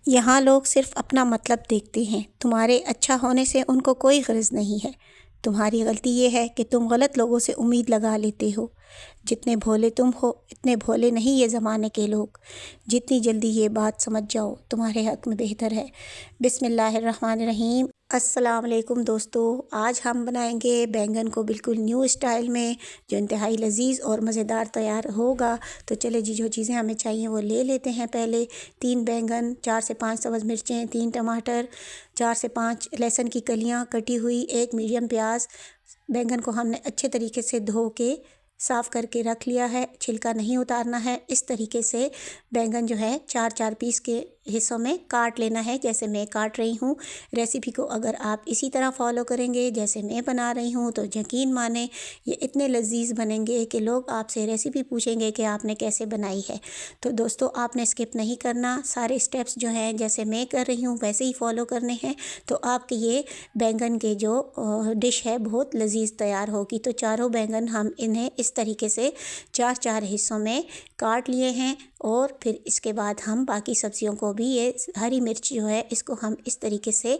यहाँ लोग सिर्फ अपना मतलब देखते हैं। तुम्हारे अच्छा होने से उनको कोई ग़र्ज़ नहीं है। तुम्हारी गलती ये है कि तुम गलत लोगों से उम्मीद लगा लेते हो। जितने भोले तुम हो इतने भोले नहीं ये ज़माने के लोग। जितनी जल्दी ये बात समझ जाओ तुम्हारे हक़ में बेहतर है। बिस्मिल्लाहिर्रहमानिर्रहीम। अस्सलाम वालेकुम दोस्तों, आज हम बनाएंगे बैंगन को बिल्कुल न्यू स्टाइल में, जो इंतहाई लजीज़ और मज़ेदार तैयार होगा। तो चले जी, जो चीज़ें हमें चाहिए वो ले लेते हैं। पहले 3 बैंगन, 4 से 5 सब्ज़ मिर्चें, 3 टमाटर, 4 से 5 लहसुन की कलियाँ कटी हुई, 1 मीडियम प्याज। बैंगन को हमने अच्छे तरीके से धो के साफ़ करके रख लिया है, छिलका नहीं उतारना है। इस तरीके से बैंगन जो है 4-4 पीस के हिस्सों में काट लेना है, जैसे मैं काट रही हूँ। रेसिपी को अगर आप इसी तरह फॉलो करेंगे जैसे मैं बना रही हूँ तो यकीन माने ये इतने लजीज़ बनेंगे कि लोग आपसे रेसिपी पूछेंगे कि आपने कैसे बनाई है। तो दोस्तों, आपने स्किप नहीं करना, सारे स्टेप्स जो हैं जैसे मैं कर रही हूँ वैसे ही फॉलो करने हैं। तो आपके ये बैंगन के जो डिश है बहुत लजीज़ तैयार होगी। तो चारों बैंगन हम इन्हें इस तरीके से 4-4 हिस्सों में काट लिए हैं। और फिर इसके बाद हम बाकी सब्जियों को भी, ये हरी मिर्च जो है इसको हम इस तरीके से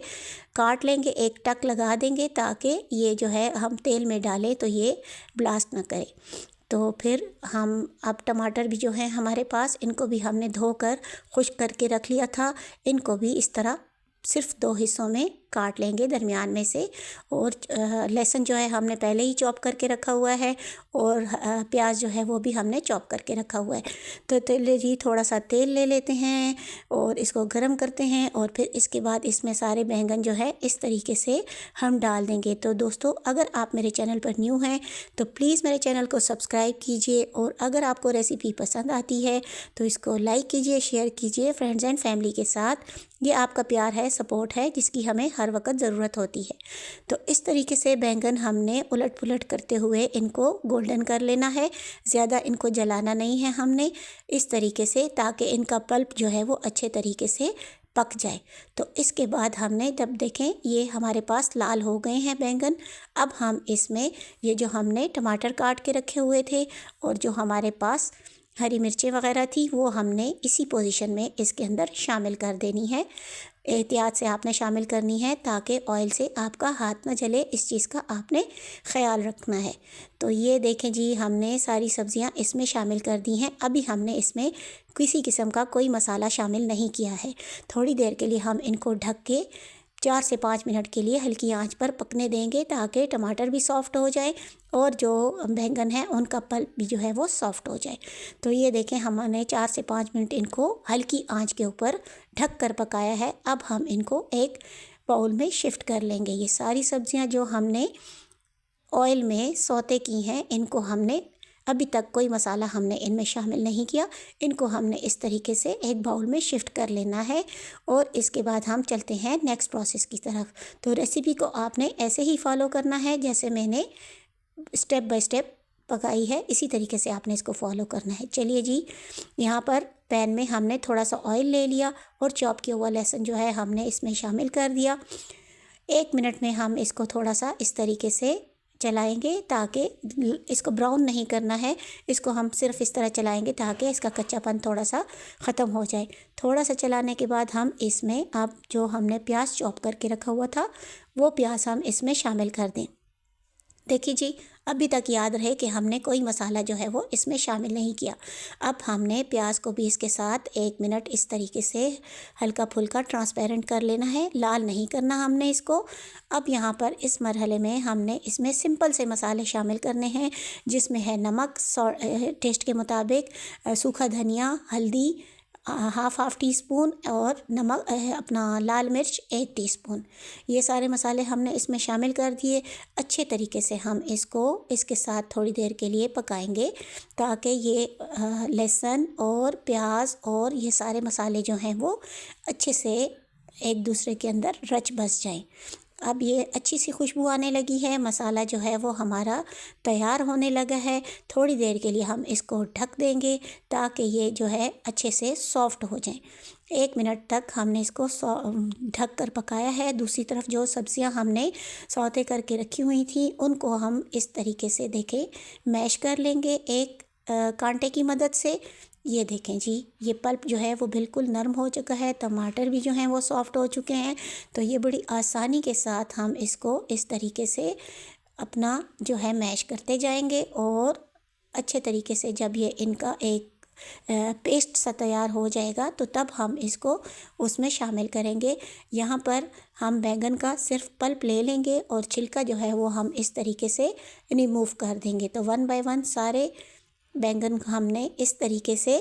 काट लेंगे, एक टक लगा देंगे ताकि ये जो है हम तेल में डालें तो ये ब्लास्ट ना करे। तो फिर हम अब टमाटर भी जो है हमारे पास, इनको भी हमने धोकर खुश्क करके रख लिया था। इनको भी इस तरह सिर्फ 2 हिस्सों में काट लेंगे दरमियान में से। और लहसुन जो है हमने पहले ही चॉप करके रखा हुआ है, और प्याज जो है वो भी हमने चॉप करके रखा हुआ है। तो चलिए जी, थोड़ा सा तेल ले लेते हैं और इसको गरम करते हैं, और फिर इसके बाद इसमें सारे बैंगन जो है इस तरीके से हम डाल देंगे। तो दोस्तों, अगर आप मेरे चैनल पर न्यू हैं तो प्लीज़ मेरे चैनल को सब्सक्राइब कीजिए, और अगर आपको रेसिपी पसंद आती है तो इसको लाइक कीजिए, शेयर कीजिए फ्रेंड्स एंड फैमिली के साथ। ये आपका प्यार है, सपोर्ट है, जिसकी हमें हर वक्त ज़रूरत होती है। तो इस तरीके से बैंगन हमने उलट पुलट करते हुए इनको गोल्डन कर लेना है। ज़्यादा इनको जलाना नहीं है हमने, इस तरीके से, ताकि इनका पल्प जो है वो अच्छे तरीके से पक जाए। तो इसके बाद हमने जब देखें ये हमारे पास लाल हो गए हैं बैंगन, अब हम इसमें ये जो हमने टमाटर काट के रखे हुए थे और जो हमारे पास हरी मिर्चें वगैरह थी वो हमने इसी पोजीशन में इसके अंदर शामिल कर देनी है। एहतियात से आपने शामिल करनी है ताकि ऑयल से आपका हाथ न जले, इस चीज़ का आपने ख़्याल रखना है। तो ये देखें जी, हमने सारी सब्ज़ियां इसमें शामिल कर दी हैं। अभी हमने इसमें किसी किस्म का कोई मसाला शामिल नहीं किया है। थोड़ी देर के लिए हम इनको ढक के 4 से 5 मिनट के लिए हल्की आंच पर पकने देंगे, ताकि टमाटर भी सॉफ़्ट हो जाए और जो बैंगन है उनका पल्प भी जो है वो सॉफ़्ट हो जाए। तो ये देखें, हमने 4 से 5 मिनट इनको हल्की आंच के ऊपर ढक कर पकाया है। अब हम इनको एक बाउल में शिफ्ट कर लेंगे। ये सारी सब्जियां जो हमने ऑयल में सौते की हैं, इनको हमने अभी तक कोई मसाला हमने इनमें शामिल नहीं किया। इनको हमने इस तरीके से एक बाउल में शिफ्ट कर लेना है, और इसके बाद हम चलते हैं नेक्स्ट प्रोसेस की तरफ। तो रेसिपी को आपने ऐसे ही फॉलो करना है जैसे मैंने स्टेप बाय स्टेप पकाई है, इसी तरीके से आपने इसको फॉलो करना है। चलिए जी, यहाँ पर पैन में हमने थोड़ा सा ऑयल ले लिया और चॉप किया हुआ लहसुन जो है हमने इसमें शामिल कर दिया। 1 मिनट में हम इसको थोड़ा सा इस तरीके से चलाएंगे, ताकि इसको ब्राउन नहीं करना है, इसको हम सिर्फ इस तरह चलाएंगे ताकि इसका कच्चापन थोड़ा सा ख़त्म हो जाए। थोड़ा सा चलाने के बाद हम इसमें अब जो हमने प्याज चॉप करके रखा हुआ था वो प्याज हम इसमें शामिल कर दें। देखिए जी, अभी तक याद रहे कि हमने कोई मसाला जो है वो इसमें शामिल नहीं किया। अब हमने प्याज को भी इसके साथ 1 मिनट इस तरीके से हल्का फुल्का ट्रांसपेरेंट कर लेना है, लाल नहीं करना हमने इसको। अब यहाँ पर इस मरहले में हमने इसमें सिंपल से मसाले शामिल करने हैं, जिसमें है नमक टेस्ट के मुताबिक, सूखा धनिया, हल्दी हाफ़ टी स्पून, और नमक अपना लाल मिर्च 1 टीस्पून। ये सारे मसाले हमने इसमें शामिल कर दिए। अच्छे तरीके से हम इसको इसके साथ थोड़ी देर के लिए पकाएंगे, ताकि ये लहसुन और प्याज और ये सारे मसाले जो हैं वो अच्छे से एक दूसरे के अंदर रच बस जाएं। अब ये अच्छी सी खुशबू आने लगी है, मसाला जो है वो हमारा तैयार होने लगा है। थोड़ी देर के लिए हम इसको ढक देंगे ताकि ये जो है अच्छे से सॉफ़्ट हो जाए। 1 मिनट तक हमने इसको ढक कर पकाया है। दूसरी तरफ जो सब्ज़ियां हमने सौते करके रखी हुई थी उनको हम इस तरीके से देखें मैश कर लेंगे एक कांटे की मदद से। ये देखें जी, ये पल्प जो है वो बिल्कुल नरम हो चुका है, टमाटर भी जो हैं वो सॉफ़्ट हो चुके हैं। तो ये बड़ी आसानी के साथ हम इसको इस तरीके से अपना जो है मैश करते जाएंगे और अच्छे तरीके से जब ये इनका एक पेस्ट सा तैयार हो जाएगा तो तब हम इसको उसमें शामिल करेंगे। यहाँ पर हम बैंगन का सिर्फ पल्प ले लेंगे और छिलका जो है वो हम इस तरीके से रिमूव कर देंगे। तो 1 बाय 1 सारे बैंगन हमने इस तरीके से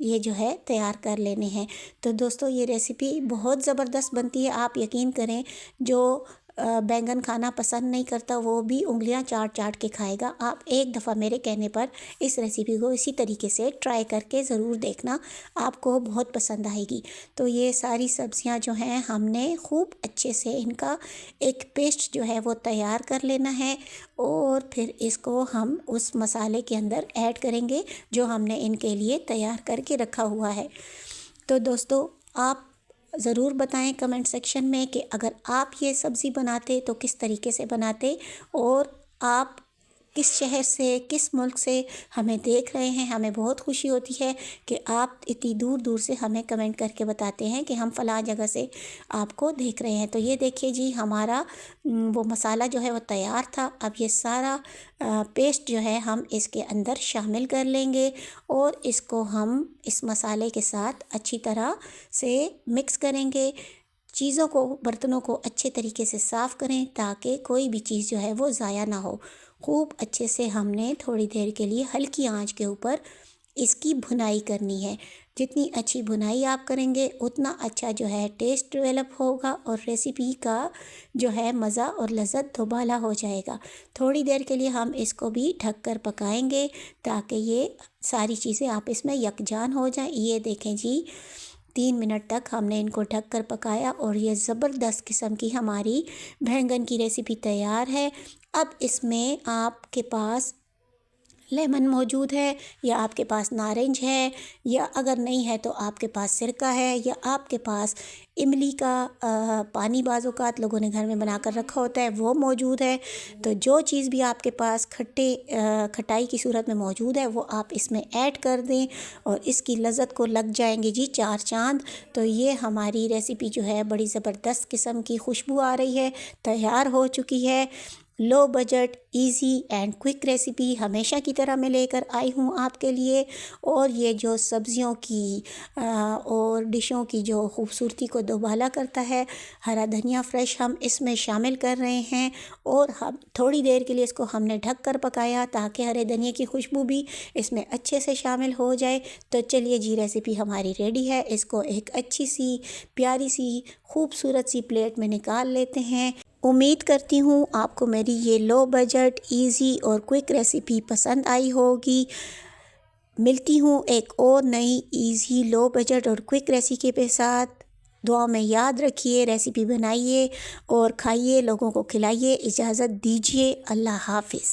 ये जो है तैयार कर लेने हैं। तो दोस्तों ये रेसिपी बहुत ज़बरदस्त बनती है, आप यकीन करें जो बैंगन खाना पसंद नहीं करता वो भी उंगलियां चाट चाट के खाएगा। आप एक दफ़ा मेरे कहने पर इस रेसिपी को इसी तरीके से ट्राई करके ज़रूर देखना, आपको बहुत पसंद आएगी। तो ये सारी सब्जियां जो हैं हमने खूब अच्छे से इनका एक पेस्ट जो है वो तैयार कर लेना है और फिर इसको हम उस मसाले के अंदर ऐड करेंगे जो हमने इनके लिए तैयार करके रखा हुआ है। तो दोस्तों आप ज़रूर बताएं कमेंट सेक्शन में कि अगर आप ये सब्ज़ी बनाते तो किस तरीके से बनाते और आप किस शहर से, किस मुल्क से हमें देख रहे हैं। हमें बहुत खुशी होती है कि आप इतनी दूर दूर से हमें कमेंट करके बताते हैं कि हम फ़लाँ जगह से आपको देख रहे हैं। तो ये देखिए जी, हमारा वो मसाला जो है वो तैयार था। अब ये सारा पेस्ट जो है हम इसके अंदर शामिल कर लेंगे और इसको हम इस मसाले के साथ अच्छी तरह से मिक्स करेंगे। चीज़ों को, बर्तनों को अच्छे तरीके से साफ़ करें ताकि कोई भी चीज़ जो है वो ज़ाया ना हो। खूब अच्छे से हमने थोड़ी देर के लिए हल्की आंच के ऊपर इसकी भुनाई करनी है। जितनी अच्छी भुनाई आप करेंगे उतना अच्छा जो है टेस्ट डेवलप होगा और रेसिपी का जो है मज़ा और लज़्ज़त दोबाला हो जाएगा। थोड़ी देर के लिए हम इसको भी ढक कर पकाएंगे ताकि ये सारी चीज़ें आप इसमें यकजान हो जाएं। ये देखें जी, 3 मिनट तक हमने इनको ढक कर पकाया और ये ज़बरदस्त किस्म की हमारी बैंगन की रेसिपी तैयार है। अब इसमें आपके पास लेमन मौजूद है या आपके पास नारंज है या अगर नहीं है तो आपके पास सिरका है या आपके पास इमली का पानी बाज़ औक़ात लोगों ने घर में बना कर रखा होता है वो मौजूद है। तो जो चीज़ भी आपके पास खटाई की सूरत में मौजूद है वो आप इसमें ऐड कर दें और इसकी लज़्ज़त को लग जाएंगे जी 4 चाँद। तो ये हमारी रेसिपी जो है बड़ी ज़बरदस्त किस्म की खुशबू आ रही है, तैयार हो चुकी है। Low budget easy and quick recipe हमेशा की तरह मैं लेकर आई हूँ आपके लिए। और ये जो सब्ज़ियों की और डिशों की जो खूबसूरती को दोबाला करता है, हरा धनिया फ्रेश हम इसमें शामिल कर रहे हैं और हम थोड़ी देर के लिए इसको हमने ढक कर पकाया ताकि हरे धनिया की खुशबू भी इसमें अच्छे से शामिल हो जाए। तो चलिए जी, रेसिपी हमारी रेडी है। इसको एक अच्छी सी प्यारी सी खूबसूरत सी प्लेट में निकाल लेते हैं। उम्मीद करती हूँ आपको मेरी ये लो बजट इजी और क्विक रेसिपी पसंद आई होगी। मिलती हूँ एक और नई इजी लो बजट और क्विक रेसिपी के साथ। दुआ में याद रखिए, रेसिपी बनाइए और खाइए, लोगों को खिलाइए। इजाज़त दीजिए, अल्लाह हाफ़िज़।